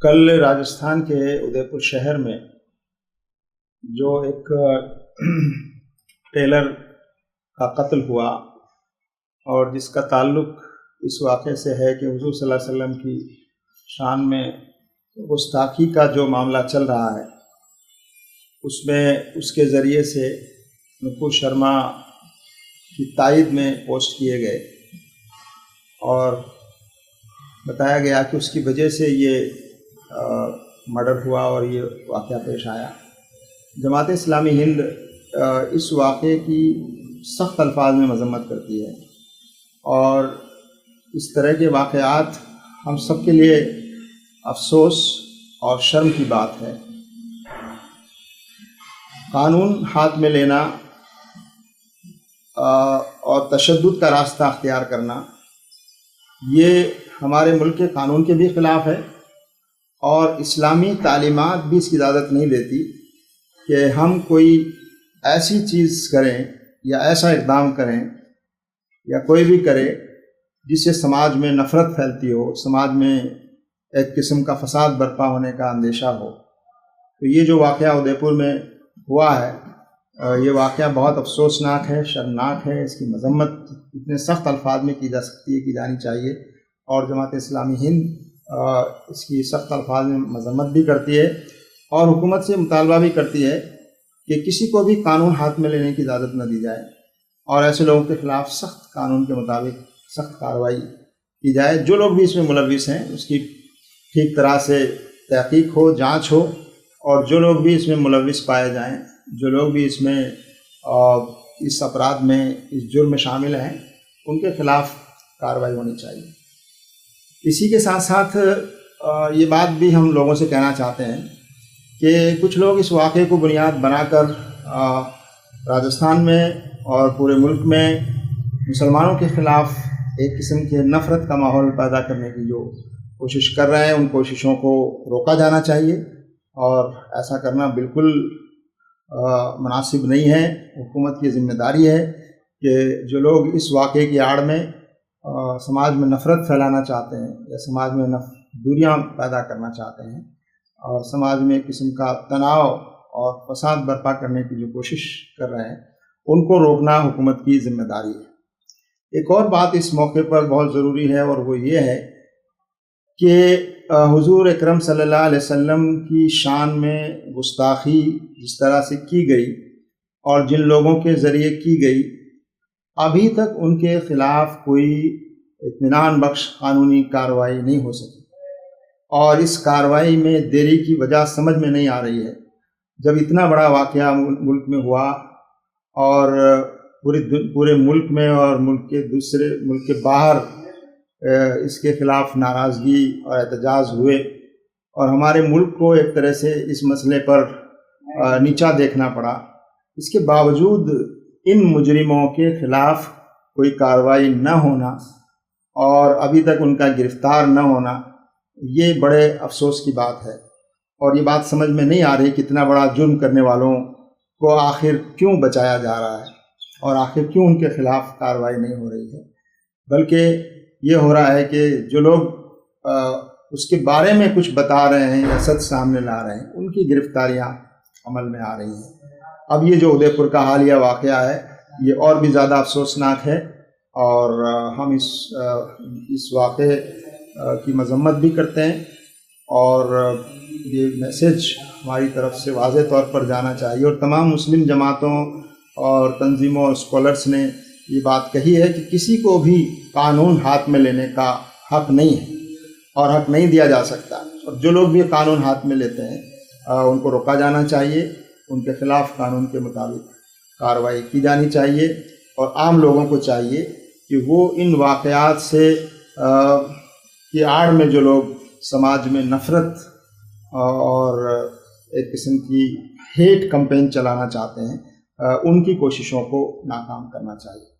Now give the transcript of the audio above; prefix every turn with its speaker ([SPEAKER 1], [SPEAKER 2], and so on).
[SPEAKER 1] کل راجستھان کے ادے پور شہر میں جو ایک ٹیلر کا قتل ہوا اور جس کا تعلق اس واقعے سے ہے کہ حضور صلی اللہ علیہ وسلم کی شان میں گستاخی کا جو معاملہ چل رہا ہے، اس میں اس کے ذریعے سے نپور شرما کی تائید میں پوسٹ کیے گئے اور بتایا گیا کہ اس کی وجہ سے یہ مرڈر ہوا اور یہ واقعہ پیش آیا۔ جماعت اسلامی ہند اس واقعے کی سخت الفاظ میں مذمت کرتی ہے اور اس طرح کے واقعات ہم سب کے لیے افسوس اور شرم کی بات ہے۔ قانون ہاتھ میں لینا اور تشدد کا راستہ اختیار کرنا یہ ہمارے ملک کے قانون کے بھی خلاف ہے اور اسلامی تعلیمات بھی اس کی اجازت نہیں دیتی کہ ہم کوئی ایسی چیز کریں یا ایسا اقدام کریں یا کوئی بھی کرے جس سے سماج میں نفرت پھیلتی ہو، سماج میں ایک قسم کا فساد برپا ہونے کا اندیشہ ہو۔ تو یہ جو واقعہ ادے پور میں ہوا ہے، یہ واقعہ بہت افسوسناک ہے، شرمناک ہے۔ اس کی مذمت اتنے سخت الفاظ میں کی جا سکتی ہے، کی جانی چاہیے، اور جماعت اسلامی ہند اس کی سخت الفاظ میں مذمت بھی کرتی ہے اور حکومت سے مطالبہ بھی کرتی ہے کہ کسی کو بھی قانون ہاتھ میں لینے کی اجازت نہ دی جائے اور ایسے لوگوں کے خلاف سخت قانون کے مطابق سخت کارروائی کی جائے۔ جو لوگ بھی اس میں ملوث ہیں اس کی ٹھیک طرح سے تحقیق ہو، جانچ ہو، اور جو لوگ بھی اس میں ملوث پائے جائیں، جو لوگ بھی اس میں اس اپرادھ میں، اس جرم میں شامل ہیں، ان کے خلاف کارروائی ہونی چاہیے۔ اسی کے ساتھ ساتھ یہ بات بھی ہم لوگوں سے کہنا چاہتے ہیں کہ کچھ لوگ اس واقعے کو بنیاد بنا کر راجستھان میں اور پورے ملک میں مسلمانوں کے خلاف ایک قسم کے نفرت کا ماحول پیدا کرنے کی جو کوشش کر رہے ہیں، ان کوششوں کو روکا جانا چاہیے اور ایسا کرنا بالکل مناسب نہیں ہے۔ حکومت کی ذمہ داری ہے کہ جو لوگ اس واقعے کی آڑ میں سماج میں نفرت پھیلانا چاہتے ہیں یا سماج میں دوریاں پیدا کرنا چاہتے ہیں اور سماج میں ایک قسم کا تناؤ اور فساد برپا کرنے کی جو کوشش کر رہے ہیں، ان کو روکنا حکومت کی ذمہ داری ہے۔ ایک اور بات اس موقع پر بہت ضروری ہے اور وہ یہ ہے کہ حضور اکرم صلی اللہ علیہ وسلم کی شان میں گستاخی جس طرح سے کی گئی اور جن لوگوں کے ذریعے کی گئی، ابھی تک ان کے خلاف کوئی اطمینان بخش قانونی کارروائی نہیں ہو سکی اور اس کارروائی میں دیری کی وجہ سمجھ میں نہیں آ رہی ہے۔ جب اتنا بڑا واقعہ ملک میں ہوا اور پورے ملک میں اور ملک کے دوسرے ملک کے باہر اس کے خلاف ناراضگی اور احتجاج ہوئے اور ہمارے ملک کو ایک طرح سے اس مسئلے پر نیچا دیکھنا پڑا، اس کے باوجود ان مجرموں کے خلاف کوئی کارروائی نہ ہونا اور ابھی تک ان کا گرفتار نہ ہونا، یہ بڑے افسوس کی بات ہے اور یہ بات سمجھ میں نہیں آ رہی کہ اتنا بڑا جرم کرنے والوں کو آخر کیوں بچایا جا رہا ہے اور آخر کیوں ان کے خلاف کارروائی نہیں ہو رہی ہے، بلکہ یہ ہو رہا ہے کہ جو لوگ اس کے بارے میں کچھ بتا رہے ہیں یا سچ سامنے لا رہے ہیں، ان کی گرفتاریاں عمل میں آ رہی ہیں۔ اب یہ جو ادے پور کا حالیہ واقعہ ہے یہ اور بھی زیادہ افسوسناک ہے اور ہم اس واقعے کی مذمت بھی کرتے ہیں اور یہ میسج ہماری طرف سے واضح طور پر جانا چاہیے اور تمام مسلم جماعتوں اور تنظیموں اور اسکالرس نے یہ بات کہی ہے کہ کسی کو بھی قانون ہاتھ میں لینے کا حق نہیں ہے اور حق نہیں دیا جا سکتا، اور جو لوگ بھی قانون ہاتھ میں لیتے ہیں ان کو روکا جانا چاہیے، ان کے خلاف قانون کے مطابق کارروائی کی جانی چاہیے اور عام لوگوں کو چاہیے کہ وہ ان واقعات سے کی آڑ میں جو لوگ سماج میں نفرت اور ایک قسم کی ہیٹ کمپین چلانا چاہتے ہیں، ان کی کوششوں کو ناکام کرنا چاہیے۔